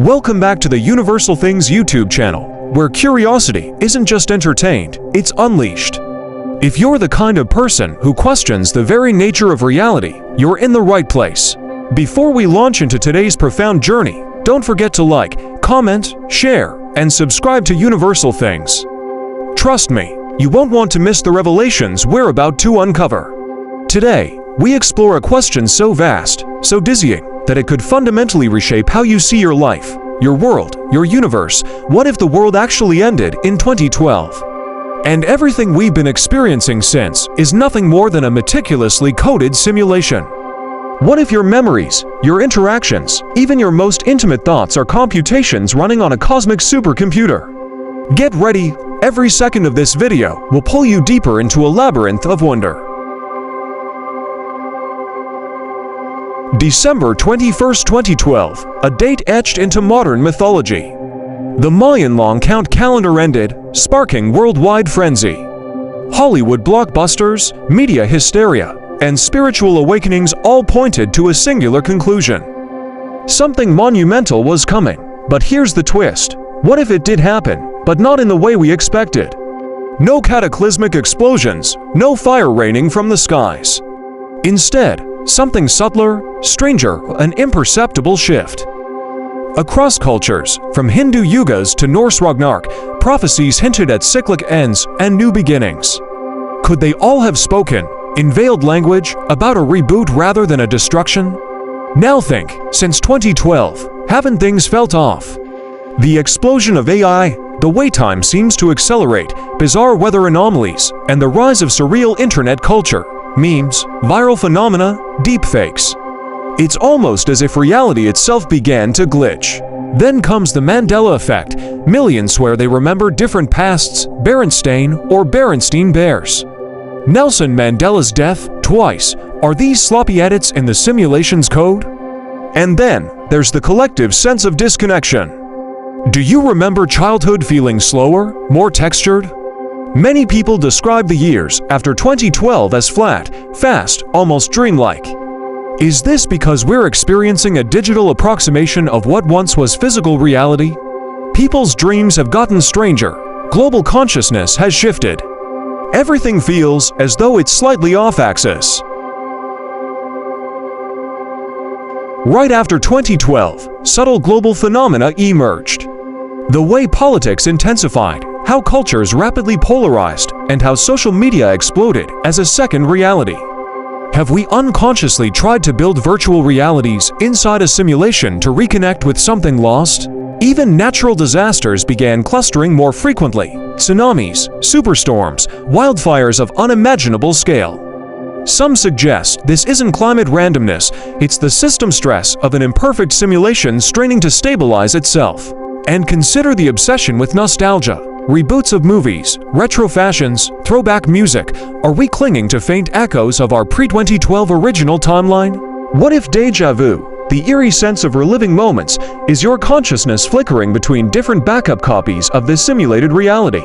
Welcome back to the Universal Things YouTube channel, where curiosity isn't just entertained, it's unleashed. If you're the kind of person who questions the very nature of reality, you're in the right place. Before we launch into today's profound journey, don't forget to like, comment, share, and subscribe to Universal Things. Trust me, you won't want to miss the revelations we're about to uncover. Today, we explore a question so vast, so dizzying, that it could fundamentally reshape how you see your life, your world, your universe. What if the world actually ended in 2012? And everything we've been experiencing since is nothing more than a meticulously coded simulation. What if your memories, your interactions, even your most intimate thoughts are computations running on a cosmic supercomputer? Get ready, every second of this video will pull you deeper into a labyrinth of wonder. December 21st, 2012, a date etched into modern mythology. The Mayan long count calendar ended, sparking worldwide frenzy. Hollywood blockbusters, media hysteria, and spiritual awakenings all pointed to a singular conclusion. Something monumental was coming, but here's the twist. What if it did happen, but not in the way we expected? No cataclysmic explosions, no fire raining from the skies. Instead, something subtler, stranger, an imperceptible shift. Across cultures, from Hindu yugas to Norse Ragnarok, prophecies hinted at cyclic ends and new beginnings. Could they all have spoken, in veiled language, about a reboot rather than a destruction? Now think, since 2012, haven't things felt off? The explosion of AI, the wait time seems to accelerate, bizarre weather anomalies, and the rise of surreal internet culture. Memes, viral phenomena, deepfakes. It's almost as if reality itself began to glitch. Then comes the Mandela Effect. Millions swear they remember different pasts, Berenstain or Berenstein Bears. Nelson Mandela's death, twice. Are these sloppy edits in the simulation's code? And then, there's the collective sense of disconnection. Do you remember childhood feeling slower, more textured? Many people describe the years after 2012 as flat, fast, almost dreamlike. Is this because we're experiencing a digital approximation of what once was physical reality? People's dreams have gotten stranger. Global consciousness has shifted. Everything feels as though it's slightly off-axis. Right after 2012, subtle global phenomena emerged. The way politics intensified, how cultures rapidly polarized, and how social media exploded as a second reality. Have we unconsciously tried to build virtual realities inside a simulation to reconnect with something lost? Even natural disasters began clustering more frequently. Tsunamis, superstorms, wildfires of unimaginable scale. Some suggest this isn't climate randomness, it's the system stress of an imperfect simulation straining to stabilize itself. And consider the obsession with nostalgia. Reboots of movies, retro fashions, throwback music. Are we clinging to faint echoes of our pre-2012 original timeline? What if déjà vu, the eerie sense of reliving moments, is your consciousness flickering between different backup copies of this simulated reality?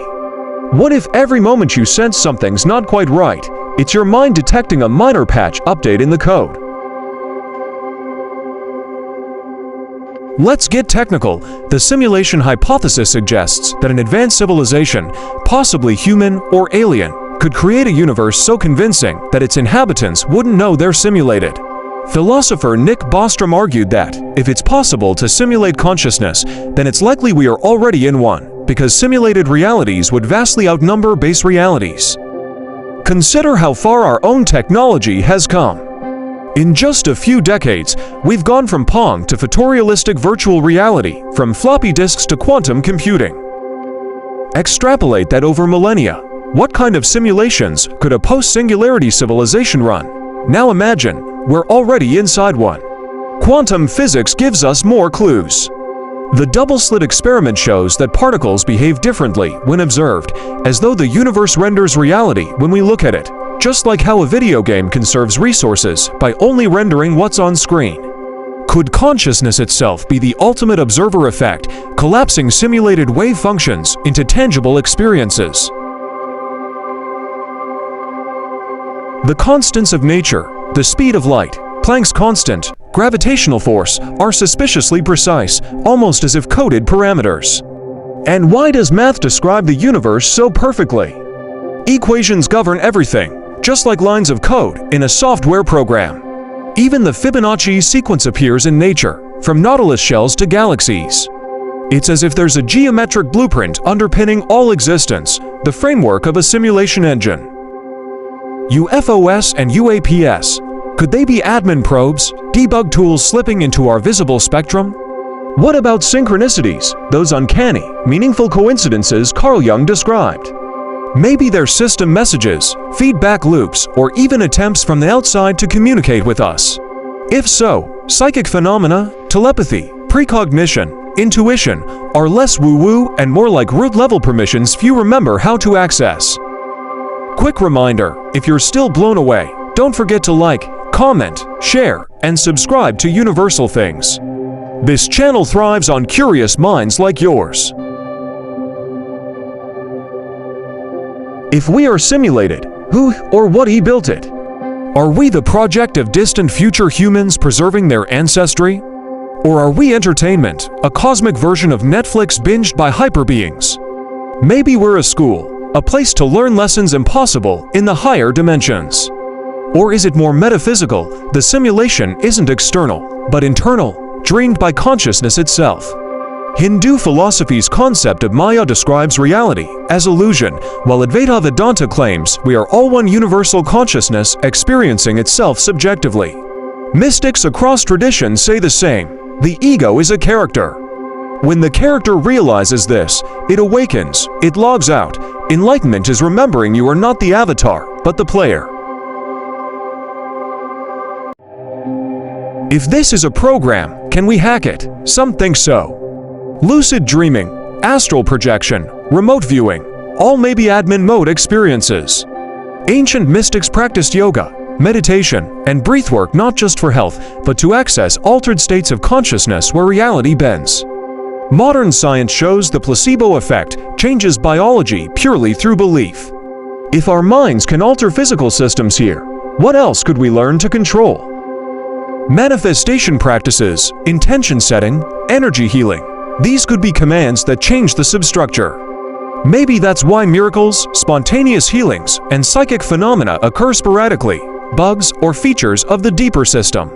What if every moment you sense something's not quite right, it's your mind detecting a minor patch update in the code? Let's get technical. The simulation hypothesis suggests that an advanced civilization, possibly human or alien, could create a universe so convincing that its inhabitants wouldn't know they're simulated. Philosopher Nick Bostrom argued that, if it's possible to simulate consciousness, then it's likely we are already in one, because simulated realities would vastly outnumber base realities. Consider how far our own technology has come. In just a few decades, we've gone from Pong to photorealistic virtual reality, from floppy disks to quantum computing. Extrapolate that over millennia. What kind of simulations could a post-singularity civilization run? Now imagine, we're already inside one. Quantum physics gives us more clues. The double-slit experiment shows that particles behave differently when observed, as though the universe renders reality when we look at it. Just like how a video game conserves resources by only rendering what's on screen. Could consciousness itself be the ultimate observer effect, collapsing simulated wave functions into tangible experiences? The constants of nature, the speed of light, Planck's constant, gravitational force are suspiciously precise, almost as if coded parameters. And why does math describe the universe so perfectly? Equations govern everything, just like lines of code in a software program. Even the Fibonacci sequence appears in nature, from nautilus shells to galaxies. It's as if there's a geometric blueprint underpinning all existence, the framework of a simulation engine. UFOs and UAPs, could they be admin probes, debug tools slipping into our visible spectrum? What about synchronicities, those uncanny, meaningful coincidences Carl Jung described? Maybe they're system messages, feedback loops, or even attempts from the outside to communicate with us. If so, psychic phenomena, telepathy, precognition, intuition are less woo-woo and more like root-level permissions few remember how to access. Quick reminder, if you're still blown away, don't forget to like, comment, share, and subscribe to Universal Things. This channel thrives on curious minds like yours. If we are simulated, who or what built it? Are we the project of distant future humans preserving their ancestry? Or are we entertainment, a cosmic version of Netflix binged by hyperbeings? Maybe we're a school, a place to learn lessons impossible in the higher dimensions. Or is it more metaphysical? The simulation isn't external, but internal, dreamed by consciousness itself. Hindu philosophy's concept of Maya describes reality as illusion, while Advaita Vedanta claims we are all one universal consciousness experiencing itself subjectively. Mystics across traditions say the same. The ego is a character. When the character realizes this, it awakens, it logs out. Enlightenment is remembering you are not the avatar, but the player. If this is a program, can we hack it? Some think so. Lucid dreaming, astral projection, remote viewing, all may be admin mode experiences. Ancient mystics practiced yoga, meditation, and breathwork not just for health, but to access altered states of consciousness where reality bends. Modern science shows the placebo effect changes biology purely through belief. If our minds can alter physical systems here, what else could we learn to control? Manifestation practices, intention setting, energy healing. These could be commands that change the substructure. Maybe that's why miracles, spontaneous healings, and psychic phenomena occur sporadically, bugs or features of the deeper system.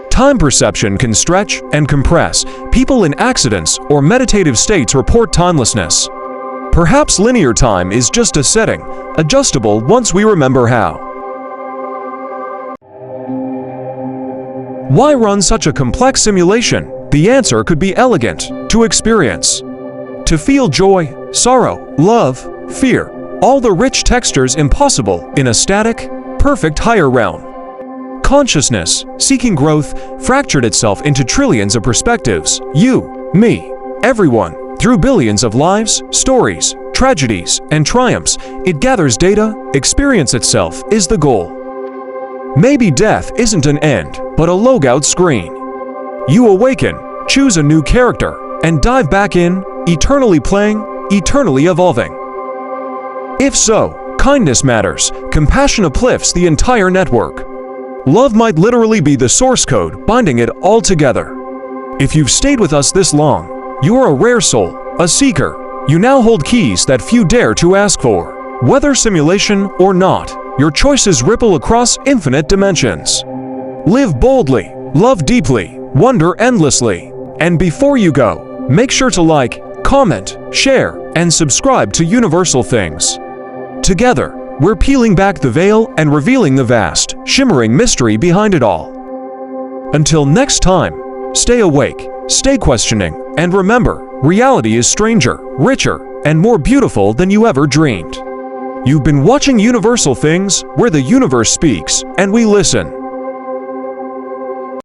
Time perception can stretch and compress. People in accidents or meditative states report timelessness. Perhaps linear time is just a setting, adjustable once we remember how. Why run such a complex simulation? The answer could be elegant: to experience. To feel joy, sorrow, love, fear, all the rich textures impossible in a static, perfect higher realm. Consciousness, seeking growth, fractured itself into trillions of perspectives. You, me, everyone, through billions of lives, stories, tragedies, and triumphs. It gathers data. Experience itself is the goal. Maybe death isn't an end, but a logout screen. You awaken, choose a new character, and dive back in, eternally playing, eternally evolving. If so, kindness matters. Compassion uplifts the entire network. Love might literally be the source code binding it all together. If you've stayed with us this long, you are a rare soul, a seeker. You now hold keys that few dare to ask for. Whether simulation or not, your choices ripple across infinite dimensions. Live boldly, love deeply, wonder endlessly. And before you go, make sure to like, comment, share, and subscribe to Universal Things. Together, we're peeling back the veil and revealing the vast, shimmering mystery behind it all. Until next time, stay awake, stay questioning, and remember, reality is stranger, richer, and more beautiful than you ever dreamed. You've been watching Universal Things, where the universe speaks, and we listen.